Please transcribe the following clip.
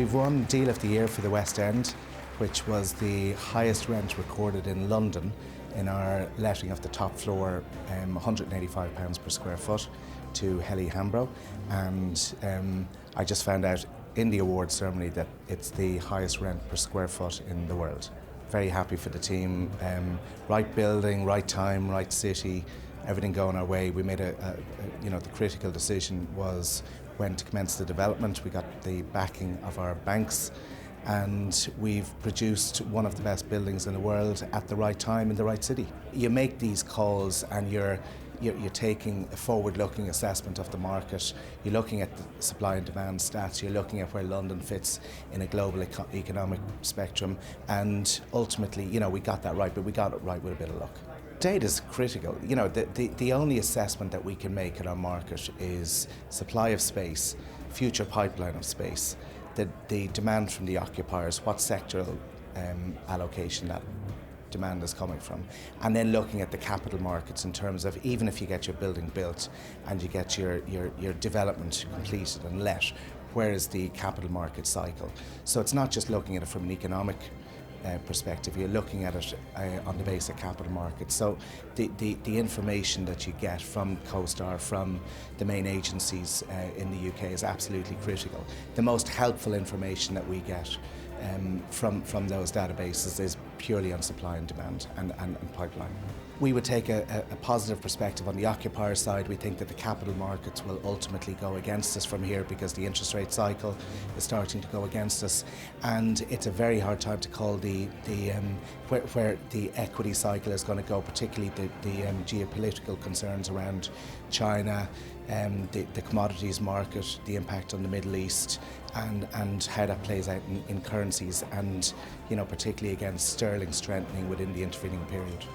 We've won Deal of the Year for the West End, which was the highest rent recorded in London in our letting of the top floor, £185 per square foot to Helly Hambro. And I just found out in the awards ceremony that it's the highest rent per square foot in the world. Very happy for the team. Right building, right time, right city, everything going our way. We made the critical decision was when to commence the development. We got the backing of our banks, and we've produced one of the best buildings in the world at the right time in the right city. You make these calls and you're taking a forward-looking assessment of the market. You're looking at the supply and demand stats. You're looking at where London fits in a global economic spectrum, and ultimately, we got that right, but we got it right with a bit of luck. Data is critical. The only assessment that we can make in our market is supply of space, future pipeline of space, the demand from the occupiers, what sectoral allocation that demand is coming from, and then looking at the capital markets in terms of, even if you get your building built and you get your development completed and let, where is the capital market cycle? So it's not just looking at it from an economic perspective, you're looking at it on the base of capital markets. So the information that you get from CoStar, from the main agencies in the UK is absolutely critical. The most helpful information that we get from those databases is purely on supply and demand and pipeline. We would take a positive perspective on the occupier side. We think that the capital markets will ultimately go against us from here because the interest rate cycle is starting to go against us, and it's a very hard time to call where the equity cycle is going to go, particularly the geopolitical concerns around China, the commodities market, the impact on the Middle East, and how that plays out in currencies, and particularly against sterling strengthening within the intervening period.